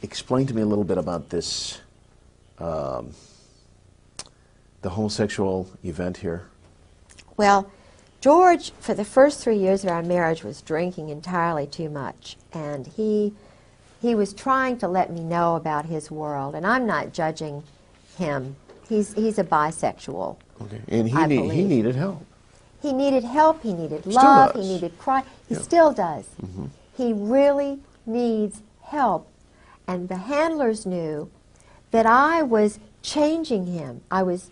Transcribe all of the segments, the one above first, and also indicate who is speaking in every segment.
Speaker 1: explain to me a little bit about this, the homosexual event here.
Speaker 2: Well, George, for the first 3 years of our marriage, was drinking entirely too much, and he was trying to let me know about his world, and I'm not judging him. He's a bisexual.
Speaker 1: Okay, and he
Speaker 2: believe.
Speaker 1: needed help.
Speaker 2: He needed help. He needed
Speaker 1: Still
Speaker 2: love.
Speaker 1: does.
Speaker 2: He needed Christ. He
Speaker 1: Yeah.
Speaker 2: still does.
Speaker 1: Mm-hmm.
Speaker 2: He really needs help, and the handlers knew that I was changing him. I was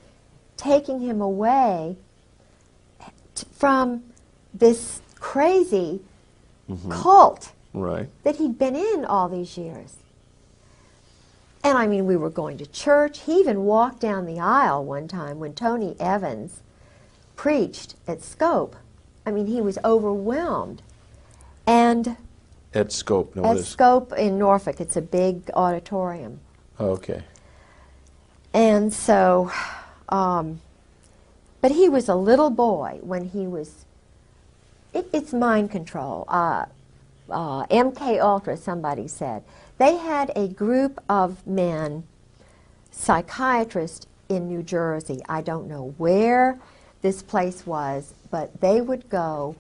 Speaker 2: taking him away from this crazy cult
Speaker 1: Right.
Speaker 2: that he'd been in all these years. And I mean, we were going to church. He even walked down the aisle one time when Tony Evans preached at Scope. I mean, he was overwhelmed. And
Speaker 1: At Scope, no,
Speaker 2: at Scope in Norfolk, it's a big auditorium.
Speaker 1: Oh, okay.
Speaker 2: And so, but he was a little boy when he was, it's mind control. MK Ultra, somebody said. They had a group of men, psychiatrists in New Jersey. I don't know where this place was, but they would go,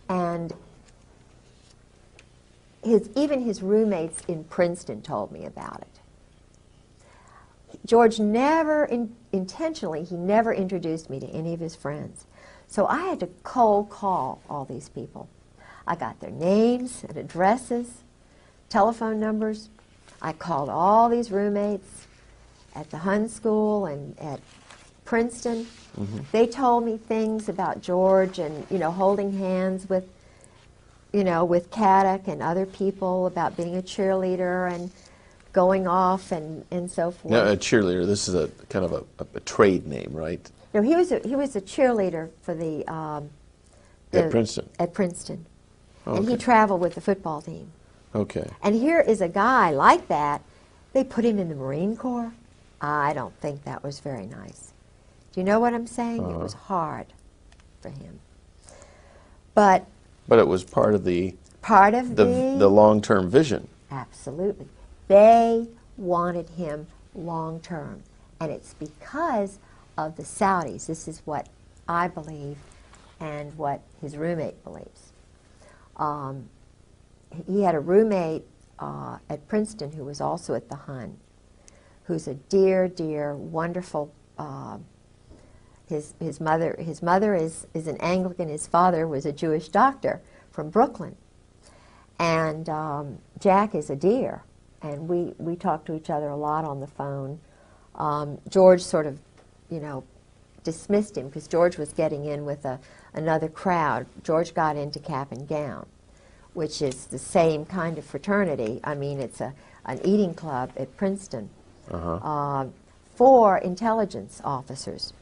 Speaker 2: and even his roommates in Princeton told me about it. George never, intentionally, he never introduced me to any of his friends. So I had to cold call all these people. I got their names and addresses, telephone numbers. I called all these roommates at the Hun School and at Princeton.
Speaker 1: Mm-hmm.
Speaker 2: They told me things about George and, holding hands with, with Caddick and other people, about being a cheerleader and going off and so forth.
Speaker 1: Now, a cheerleader, this is a kind of a trade name, right?
Speaker 2: No, he was a cheerleader for the
Speaker 1: At Princeton.
Speaker 2: At Princeton.
Speaker 1: Oh,
Speaker 2: and he
Speaker 1: okay.
Speaker 2: traveled with the football team.
Speaker 1: Okay.
Speaker 2: And here is a guy like that. They put him in the Marine Corps. I don't think that was very nice. Do you know what I'm saying? It was hard for him. But
Speaker 1: it was part of the long-term vision.
Speaker 2: Absolutely. They wanted him long-term. And it's because of the Saudis. This is what I believe and what his roommate believes. He had a roommate at Princeton who was also at the Hun, who's a dear, dear, wonderful. His mother is an Anglican. His father was a Jewish doctor from Brooklyn, and Jack is a dear, and we talk to each other a lot on the phone. George sort of, dismissed him because George was getting in with another crowd. George got into Cap and Gown, which is the same kind of fraternity. I mean, it's an eating club at Princeton for intelligence officers.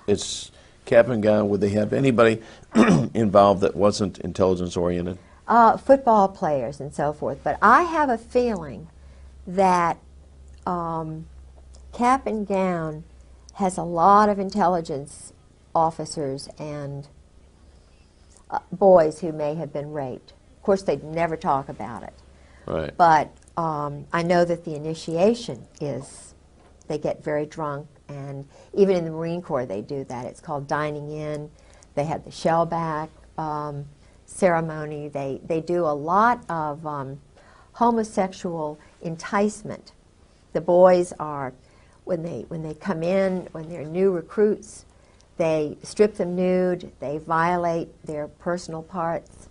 Speaker 1: It's Cap and Gown. Would they have anybody involved that wasn't intelligence-oriented?
Speaker 2: Football players and so forth. But I have a feeling that Cap and Gown has a lot of intelligence officers and boys who may have been raped. Of course, they'd never talk about it.
Speaker 1: Right.
Speaker 2: But I know that the initiation is, they get very drunk, and even in the Marine Corps they do that. It's called dining in. They have the shellback ceremony. They do a lot of homosexual enticement. The boys are, when they come in, when they're new recruits, they strip them nude, they violate their personal parts.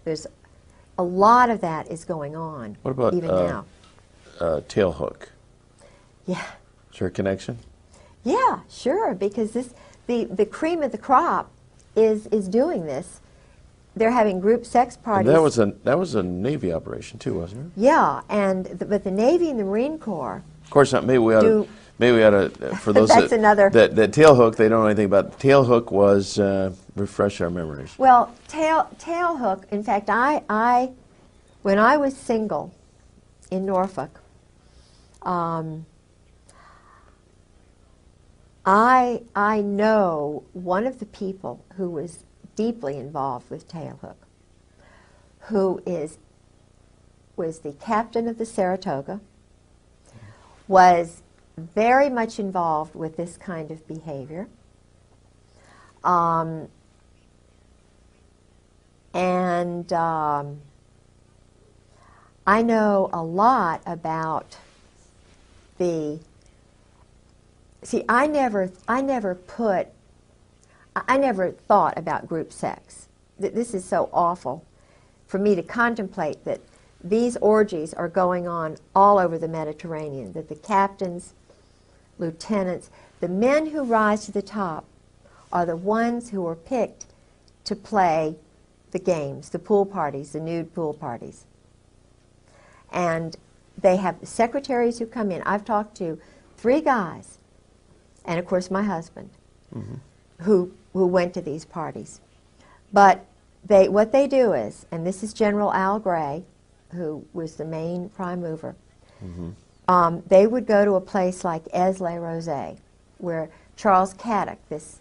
Speaker 2: There's a lot of that is going on.
Speaker 1: What about
Speaker 2: even now?
Speaker 1: Tailhook?
Speaker 2: Yeah.
Speaker 1: Is there a connection?
Speaker 2: Yeah, sure, because the cream of the crop is doing this. They're having group sex parties.
Speaker 1: And that was a Navy operation too, wasn't it?
Speaker 2: Yeah, but the Navy and the Marine Corps.
Speaker 1: Of course, maybe we ought to for those
Speaker 2: That's another.
Speaker 1: that tailhook, they don't know anything about. Tailhook was refresh our memories.
Speaker 2: Well, tailhook. In fact, when I was single in Norfolk, I know one of the people who was deeply involved with tailhook, who is was the captain of the Saratoga, was very much involved with this kind of behavior. I know a lot about the, see, I never thought about group sex. This is so awful for me to contemplate that these orgies are going on all over the Mediterranean, that the captains, lieutenants, the men who rise to the top are the ones who are picked to play the games, the pool parties, the nude pool parties. And they have secretaries who come in. I've talked to 3 guys, and of course my husband, who went to these parties. But what they do is, and this is General Al Gray, who was the main prime mover, they would go to a place like Aix-les-Rosés, where Charles Caddock, this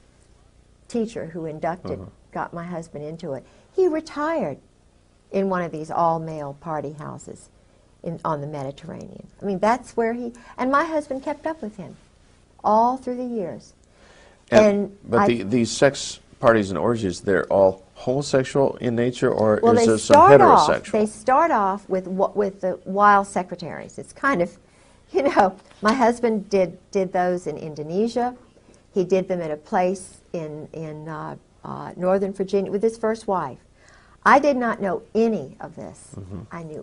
Speaker 2: teacher who inducted, got my husband into it, he retired in one of these all-male party houses on the Mediterranean. I mean, that's where and my husband kept up with him all through the years.
Speaker 1: But these sex parties and orgies, they're all homosexual in nature, or
Speaker 2: well,
Speaker 1: is there some heterosexual?
Speaker 2: They start off with the wild secretaries. It's kind of, you know, my husband did those in Indonesia. He did them at a place in Northern Virginia with his first wife. I did not know any of this. I knew